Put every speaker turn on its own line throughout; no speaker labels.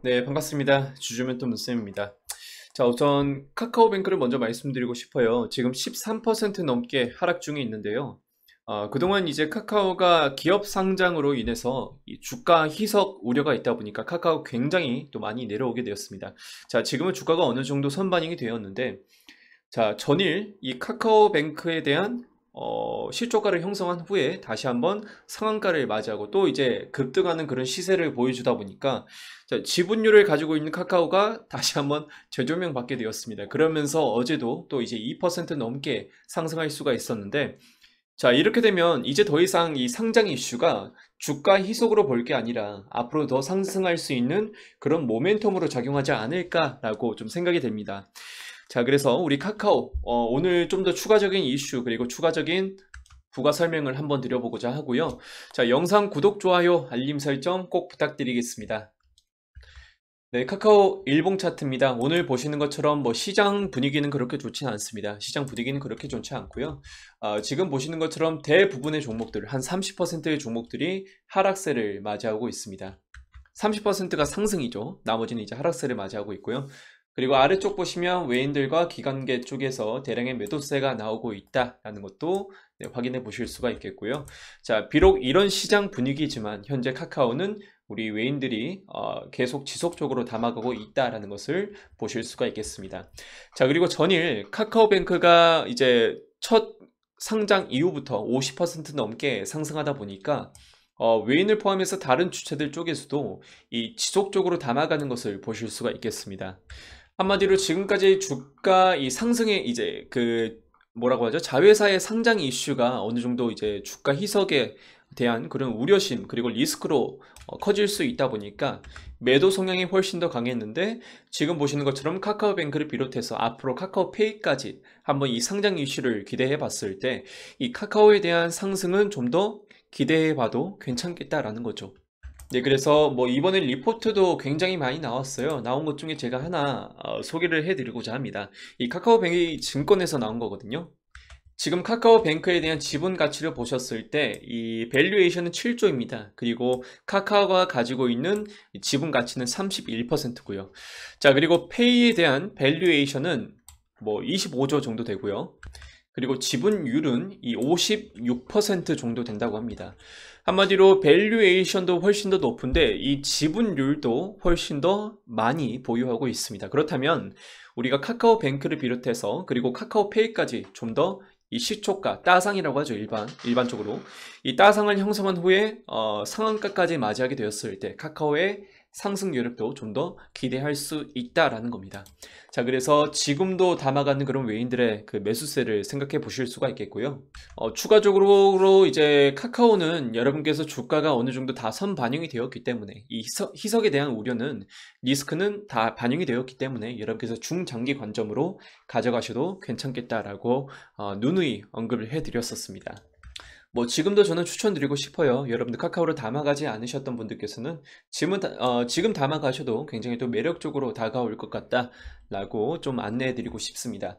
네, 반갑습니다. 주주멘토 문쌤입니다. 자, 우선 카카오뱅크를 먼저 말씀드리고 싶어요. 지금 13% 넘게 하락 중에 있는데요. 그동안 이제 카카오가 기업 상장으로 인해서 이 주가 희석 우려가 있다 보니까 카카오 굉장히 또 많이 내려오게 되었습니다. 자, 지금은 주가가 어느 정도 선반영이 되었는데, 자, 전일 이 카카오뱅크에 대한 시초가를 형성한 후에 다시 한번 상한가를 맞이하고 또 이제 급등하는 그런 시세를 보여주다 보니까 자, 지분율을 가지고 있는 카카오가 다시 한번 재조명 받게 되었습니다. 그러면서 어제도 또 이제 2% 넘게 상승할 수가 있었는데 자, 이렇게 되면 이제 더 이상 이 상장 이슈가 주가 희석으로 볼 게 아니라 앞으로 더 상승할 수 있는 그런 모멘텀으로 작용하지 않을까라고 좀 생각이 됩니다. 자, 그래서 우리 카카오 오늘 좀 더 추가적인 이슈 그리고 추가적인 부가 설명을 한번 드려보고자 하고요. 자, 영상 구독, 좋아요, 알림 설정 꼭 부탁드리겠습니다. 네, 카카오 일봉 차트입니다. 오늘 보시는 것처럼 뭐 시장 분위기는 그렇게 좋지는 않습니다. 시장 분위기는 그렇게 좋지 않고요. 지금 보시는 것처럼 대부분의 종목들, 한 30%의 종목들이 하락세를 맞이하고 있습니다. 30%가 상승이죠. 나머지는 이제 하락세를 맞이하고 있고요. 그리고 아래쪽 보시면 외인들과 기관계 쪽에서 대량의 매도세가 나오고 있다라는 것도 확인해 보실 수가 있겠고요. 자, 비록 이런 시장 분위기지만 현재 카카오는 우리 외인들이 계속 지속적으로 담아가고 있다라는 것을 보실 수가 있겠습니다. 자, 그리고 전일 카카오뱅크가 이제 첫 상장 이후부터 50% 넘게 상승하다 보니까 외인을 포함해서 다른 주체들 쪽에서도 이 지속적으로 담아가는 것을 보실 수가 있겠습니다. 한마디로 지금까지 주가 이 상승에 이제 그 뭐라고 하죠? 자회사의 상장 이슈가 어느 정도 이제 주가 희석에 대한 그런 우려심 그리고 리스크로 커질 수 있다 보니까 매도 성향이 훨씬 더 강했는데 지금 보시는 것처럼 카카오뱅크를 비롯해서 앞으로 카카오페이까지 한번 이 상장 이슈를 기대해 봤을 때 이 카카오에 대한 상승은 좀 더 기대해 봐도 괜찮겠다라는 거죠. 네, 그래서 뭐 이번에 리포트도 굉장히 많이 나왔어요. 나온 것 중에 제가 하나 소개를 해드리고자 합니다. 이 카카오뱅크 증권에서 나온 거거든요. 지금 카카오뱅크에 대한 지분 가치를 보셨을 때 이 밸류에이션은 7조입니다. 그리고 카카오가 가지고 있는 지분 가치는 31%고요. 자, 그리고 페이에 대한 밸류에이션은 뭐 25조 정도 되고요. 그리고 지분율은 이 56% 정도 된다고 합니다. 한마디로 밸류에이션도 훨씬 더 높은데 이 지분율도 훨씬 더 많이 보유하고 있습니다. 그렇다면 우리가 카카오뱅크를 비롯해서 그리고 카카오페이까지 좀 더 이 시초가, 따상이라고 하죠. 일반적으로. 이 따상을 형성한 후에 상한가까지 맞이하게 되었을 때 카카오의 상승 여력도 좀 더 기대할 수 있다라는 겁니다. 자, 그래서 지금도 담아가는 그런 외인들의 그 매수세를 생각해 보실 수가 있겠고요. 추가적으로 이제 카카오는 여러분께서 주가가 어느 정도 다 선 반영이 되었기 때문에 이 희석에 대한 우려는 리스크는 다 반영이 되었기 때문에 여러분께서 중장기 관점으로 가져가셔도 괜찮겠다라고 누누이 언급을 해드렸었습니다. 뭐 지금도 저는 추천드리고 싶어요. 여러분들 카카오를 담아가지 않으셨던 분들께서는 지금 담아가셔도 굉장히 또 매력적으로 다가올 것 같다라고 좀 안내해드리고 싶습니다.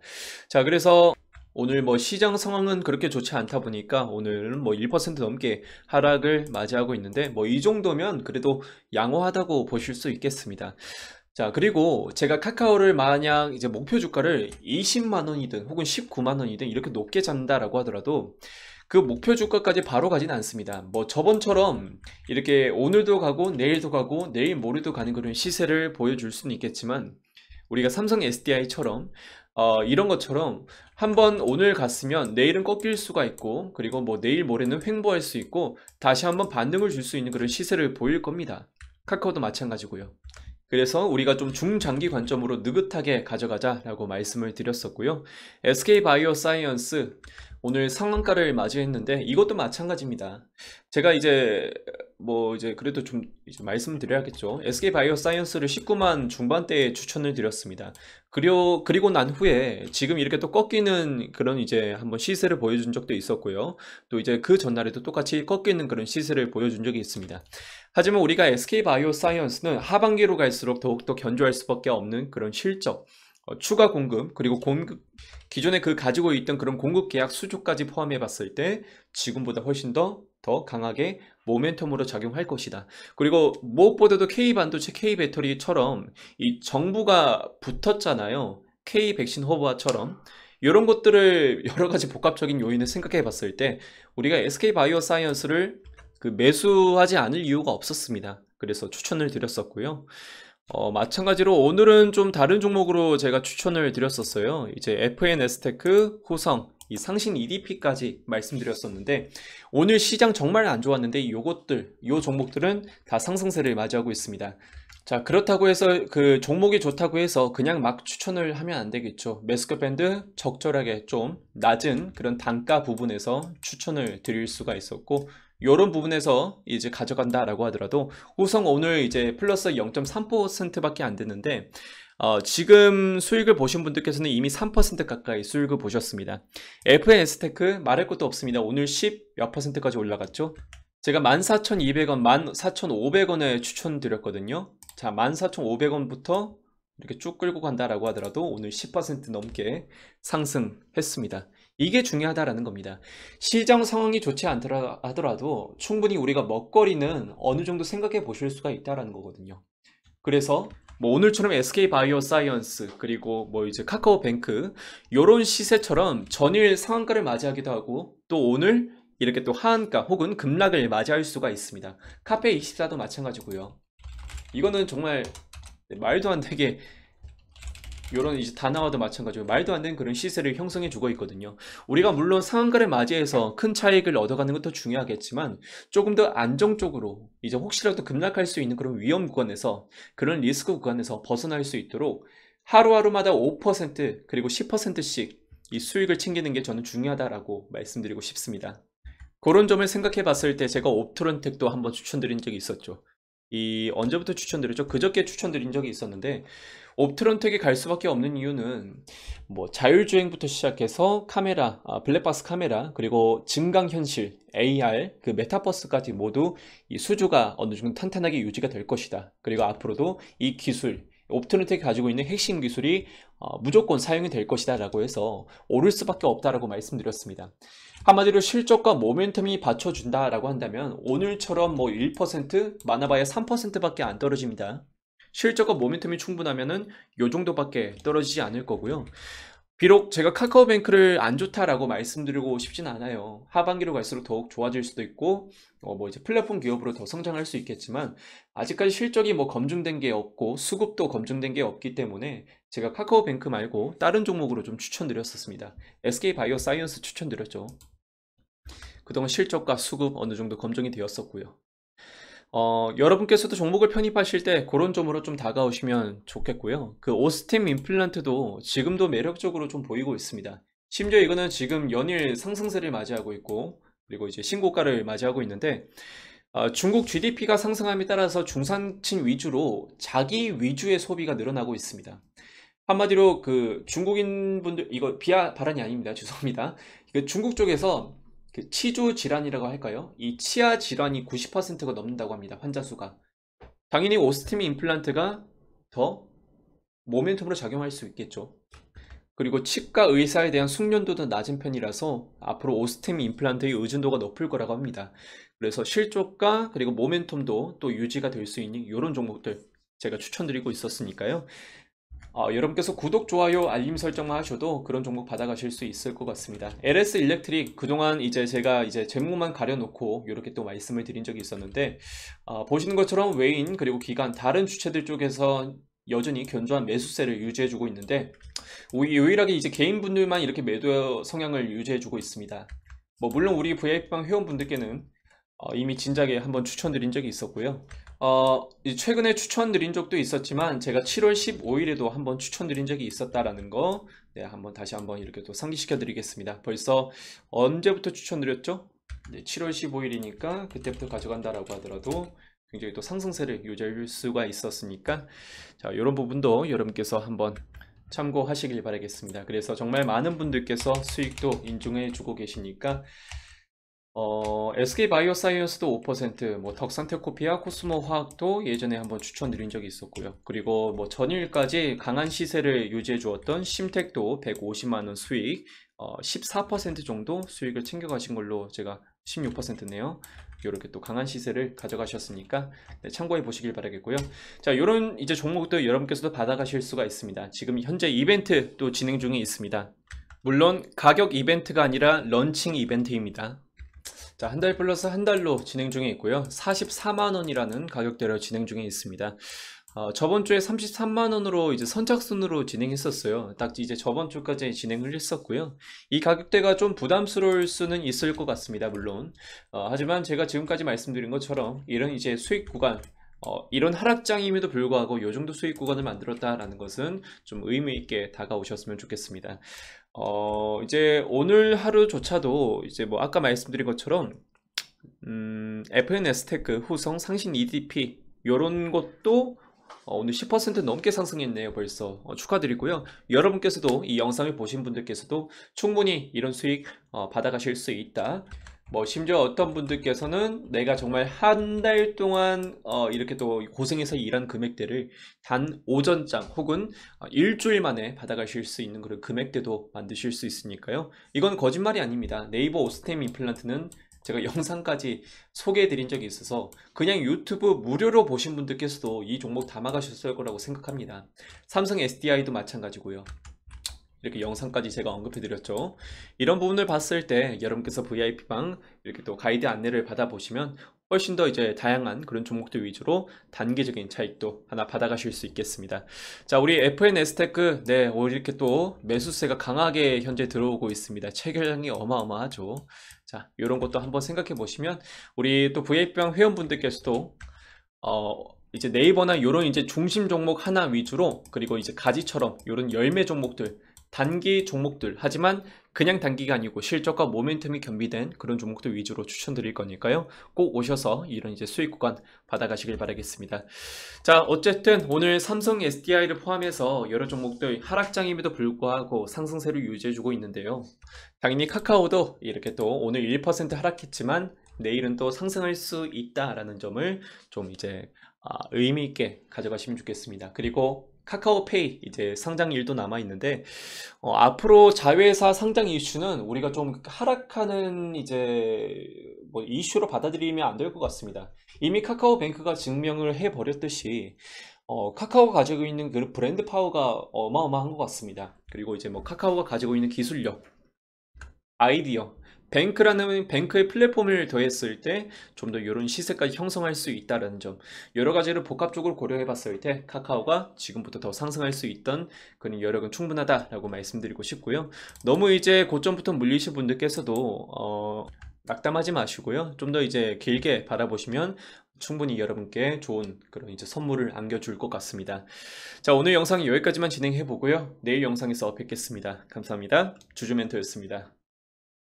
자, 그래서 오늘 뭐 시장 상황은 그렇게 좋지 않다 보니까 오늘은 뭐 1% 넘게 하락을 맞이하고 있는데 뭐 이 정도면 그래도 양호하다고 보실 수 있겠습니다. 자, 그리고 제가 카카오를 만약 이제 목표 주가를 20만 원이든 혹은 19만 원이든 이렇게 높게 잡는다라고 하더라도 그 목표 주가까지 바로 가진 않습니다. 뭐 저번처럼 이렇게 오늘도 가고 내일도 가고 내일 모레도 가는 그런 시세를 보여줄 수는 있겠지만 우리가 삼성 SDI처럼 이런 것처럼 한번 오늘 갔으면 내일은 꺾일 수가 있고 그리고 뭐 내일 모레는 횡보할 수 있고 다시 한번 반등을 줄 수 있는 그런 시세를 보일 겁니다. 카카오도 마찬가지고요. 그래서 우리가 좀 중장기 관점으로 느긋하게 가져가자라고 말씀을 드렸었고요. SK바이오사이언스 오늘 상한가를 맞이했는데 이것도 마찬가지입니다. 제가 이제 뭐 이제 그래도 좀 이제 말씀드려야겠죠. SK바이오사이언스를 19만 중반대에 추천을 드렸습니다. 그리고 난 후에 지금 이렇게 또 꺾이는 그런 이제 한번 시세를 보여준 적도 있었고요. 또 이제 그 전날에도 똑같이 꺾이는 그런 시세를 보여준 적이 있습니다. 하지만 우리가 SK바이오사이언스는 하반기로 갈수록 더욱더 견조할 수밖에 없는 그런 실적, 추가 공급, 그리고 기존에 그 가지고 있던 그런 공급 계약 수주까지 포함해 봤을 때 지금보다 훨씬 더 더 강하게 모멘텀으로 작용할 것이다. 그리고 무엇보다도 K반도체, K배터리처럼 이 정부가 붙었잖아요. K백신 허브화처럼. 이런 것들을 여러 가지 복합적인 요인을 생각해 봤을 때 우리가 SK바이오사이언스를 매수하지 않을 이유가 없었습니다. 그래서 추천을 드렸었고요. 마찬가지로 오늘은 좀 다른 종목으로 제가 추천을 드렸었어요. 이제 FNS테크, 호성, 이 상신 EDP까지 말씀드렸었는데 오늘 시장 정말 안 좋았는데 요 종목들은 다 상승세를 맞이하고 있습니다. 자, 그렇다고 해서 그 종목이 좋다고 해서 그냥 막 추천을 하면 안 되겠죠. 매스컴 밴드 적절하게 좀 낮은 그런 단가 부분에서 추천을 드릴 수가 있었고 이런 부분에서 이제 가져간다라고 하더라도 호성 오늘 이제 플러스 0.3%밖에 안 됐는데 지금 수익을 보신 분들께서는 이미 3% 가까이 수익을 보셨습니다. FNS테크 말할 것도 없습니다. 오늘 10 몇 %까지 올라갔죠. 제가 14,200원, 14,500원에 추천드렸거든요. 자, 14,500원부터 이렇게 쭉 끌고 간다라고 하더라도 오늘 10% 넘게 상승했습니다. 이게 중요하다라는 겁니다. 시장 상황이 좋지 않더라 하더라도 충분히 우리가 먹거리는 어느 정도 생각해 보실 수가 있다라는 거거든요. 그래서 뭐 오늘처럼 SK바이오사이언스 그리고 뭐 이제 카카오뱅크 요런 시세처럼 전일 상한가를 맞이하기도 하고 또 오늘 이렇게 또 하한가 혹은 급락을 맞이할 수가 있습니다. 카페24도 마찬가지고요. 이거는 정말 말도 안 되게 요런 이제 다나와도 마찬가지고 말도 안 되는 그런 시세를 형성해 주고 있거든요. 우리가 물론 상한가를 맞이해서 큰 차익을 얻어가는 것도 중요하겠지만 조금 더 안정적으로 이제 혹시라도 급락할 수 있는 그런 위험 구간에서 그런 리스크 구간에서 벗어날 수 있도록 하루하루마다 5% 그리고 10%씩 이 수익을 챙기는 게 저는 중요하다라고 말씀드리고 싶습니다. 그런 점을 생각해 봤을 때 제가 옵트론텍도 한번 추천드린 적이 있었죠. 언제부터 추천드렸죠? 그저께 추천드린 적이 있었는데 옵트론텍이 갈 수밖에 없는 이유는 뭐 자율주행부터 시작해서 카메라, 블랙박스 카메라 그리고 증강현실, AR, 그 메타버스까지 모두 이 수주가 어느 정도 탄탄하게 유지가 될 것이다. 그리고 앞으로도 이 기술 옵트론텍이 가지고 있는 핵심 기술이 무조건 사용이 될 것이다 라고 해서 오를 수밖에 없다라고 말씀드렸습니다. 한마디로 실적과 모멘텀이 받쳐준다 라고 한다면 오늘처럼 뭐 1% 많아봐야 3%밖에 안 떨어집니다. 실적과 모멘텀이 충분하면은 요 정도밖에 떨어지지 않을 거고요. 비록 제가 카카오뱅크를 안 좋다라고 말씀드리고 싶진 않아요. 하반기로 갈수록 더욱 좋아질 수도 있고 뭐 이제 플랫폼 기업으로 더 성장할 수 있겠지만 아직까지 실적이 뭐 검증된 게 없고 수급도 검증된 게 없기 때문에 제가 카카오뱅크 말고 다른 종목으로 좀 추천드렸었습니다. SK바이오사이언스 추천드렸죠. 그동안 실적과 수급 어느 정도 검증이 되었었고요. 여러분께서도 종목을 편입하실 때 그런 점으로 좀 다가오시면 좋겠고요. 그 오스템 임플란트도 지금도 매력적으로 좀 보이고 있습니다. 심지어 이거는 지금 연일 상승세를 맞이하고 있고 그리고 이제 신고가를 맞이하고 있는데 중국 GDP가 상승함에 따라서 중산층 위주로 자기 위주의 소비가 늘어나고 있습니다. 한마디로 그 중국인 분들 이거 비하 발언이 아닙니다. 죄송합니다. 중국 쪽에서 그 치주 질환이라고 할까요? 이 치아 질환이 90%가 넘는다고 합니다. 환자 수가. 당연히 오스템 임플란트가 더 모멘텀으로 작용할 수 있겠죠. 그리고 치과 의사에 대한 숙련도도 낮은 편이라서 앞으로 오스템 임플란트의 의존도가 높을 거라고 합니다. 그래서 실적과 그리고 모멘텀도 또 유지가 될 수 있는 이런 종목들 제가 추천드리고 있었으니까요. 여러분께서 구독, 좋아요, 알림 설정만 하셔도 그런 종목 받아가실 수 있을 것 같습니다. LS 일렉트릭 그동안 이제 제가 이제 제목만 가려놓고 이렇게 또 말씀을 드린 적이 있었는데 보시는 것처럼 외인 그리고 기관 다른 주체들 쪽에서 여전히 견조한 매수세를 유지해주고 있는데 유일하게 이제 개인분들만 이렇게 매도 성향을 유지해주고 있습니다. 뭐 물론 우리 VIP방 회원분들께는 이미 진작에 한번 추천드린 적이 있었고요. 최근에 추천드린 적도 있었지만 제가 7월 15일에도 한번 추천드린 적이 있었다라는 거 한번 다시 한번 이렇게 또 상기시켜 드리겠습니다. 벌써 언제부터 추천드렸죠? 7월 15일이니까 그때부터 가져간다라고 하더라도 굉장히 또 상승세를 유지할 수가 있었으니까 자, 이런 부분도 여러분께서 한번 참고하시길 바라겠습니다. 그래서 정말 많은 분들께서 수익도 인증해 주고 계시니까 SK바이오사이언스도 5%, 뭐 덕산테코피아, 코스모화학도 예전에 한번 추천드린 적이 있었고요. 그리고 뭐 전일까지 강한 시세를 유지해 주었던 심텍도 150만원 수익, 14% 정도 수익을 챙겨가신 걸로 제가 16%네요. 이렇게 또 강한 시세를 가져가셨으니까 네, 참고해 보시길 바라겠고요. 자, 이런 이제 종목도 여러분께서도 받아가실 수가 있습니다. 지금 현재 이벤트 또 진행 중에 있습니다. 물론 가격 이벤트가 아니라 런칭 이벤트입니다. 자, 한 달 플러스 한 달로 진행 중에 있고요. 44만원이라는 가격대로 진행 중에 있습니다. 저번 주에 33만원으로 이제 선착순으로 진행했었어요. 딱 이제 저번 주까지 진행을 했었고요. 이 가격대가 좀 부담스러울 수는 있을 것 같습니다. 물론. 하지만 제가 지금까지 말씀드린 것처럼 이런 이제 수익 구간, 이런 하락장임에도 불구하고 이 정도 수익 구간을 만들었다라는 것은 좀 의미 있게 다가오셨으면 좋겠습니다. 이제 오늘 하루조차도 이제 뭐 아까 말씀드린 것처럼 FNS테크, 후성, 상신 EDP 요런 것도 오늘 10% 넘게 상승했네요. 벌써 축하드리고요. 여러분께서도 이 영상을 보신 분들께서도 충분히 이런 수익 받아가실 수 있다. 뭐 심지어 어떤 분들께서는 내가 정말 한 달 동안 이렇게 또 고생해서 일한 금액대를 단 오전장 혹은 일주일 만에 받아가실 수 있는 그런 금액대도 만드실 수 있으니까요. 이건 거짓말이 아닙니다. 네이버 오스템 임플란트는 제가 영상까지 소개해 드린 적이 있어서 그냥 유튜브 무료로 보신 분들께서도 이 종목 담아가셨을 거라고 생각합니다. 삼성 SDI도 마찬가지고요. 이렇게 영상까지 제가 언급해 드렸죠. 이런 부분을 봤을 때 여러분께서 VIP방 이렇게 또 가이드 안내를 받아보시면 훨씬 더 이제 다양한 그런 종목들 위주로 단기적인 차익도 하나 받아가실 수 있겠습니다. 자, 우리 FNS테크 네, 이렇게 또 매수세가 강하게 현재 들어오고 있습니다. 체결량이 어마어마하죠. 자, 이런 것도 한번 생각해 보시면 우리 또 VIP방 회원분들께서도 이제 네이버나 요런 이제 중심 종목 하나 위주로 그리고 이제 가지처럼 요런 열매 종목들 단기 종목들 하지만 그냥 단기가 아니고 실적과 모멘텀이 겸비된 그런 종목들 위주로 추천드릴 거니까요. 꼭 오셔서 이런 이제 수익 구간 받아가시길 바라겠습니다. 자, 어쨌든 오늘 삼성 SDI를 포함해서 여러 종목들 하락장임에도 불구하고 상승세를 유지해주고 있는데요. 당연히 카카오도 이렇게 또 오늘 1% 하락했지만 내일은 또 상승할 수 있다라는 점을 좀 이제 의미 있게 가져가시면 좋겠습니다. 그리고 카카오페이 이제 상장일도 남아 있는데 앞으로 자회사 상장 이슈는 우리가 좀 하락하는 이제 뭐 이슈로 받아들이면 안 될 것 같습니다. 이미 카카오뱅크가 증명을 해 버렸듯이 카카오가 가지고 있는 그 브랜드 파워가 어마어마한 것 같습니다. 그리고 이제 뭐 카카오가 가지고 있는 기술력, 아이디어, 뱅크의 플랫폼을 더했을 때 좀 더 이런 시세까지 형성할 수 있다는 점, 여러 가지를 복합적으로 고려해 봤을 때 카카오가 지금부터 더 상승할 수 있던 그런 여력은 충분하다라고 말씀드리고 싶고요. 너무 이제 고점부터 물리신 분들께서도 낙담하지 마시고요. 좀 더 이제 길게 바라보시면 충분히 여러분께 좋은 그런 이제 선물을 안겨줄 것 같습니다. 자, 오늘 영상 여기까지만 진행해 보고요. 내일 영상에서 뵙겠습니다. 감사합니다. 주주멘토였습니다.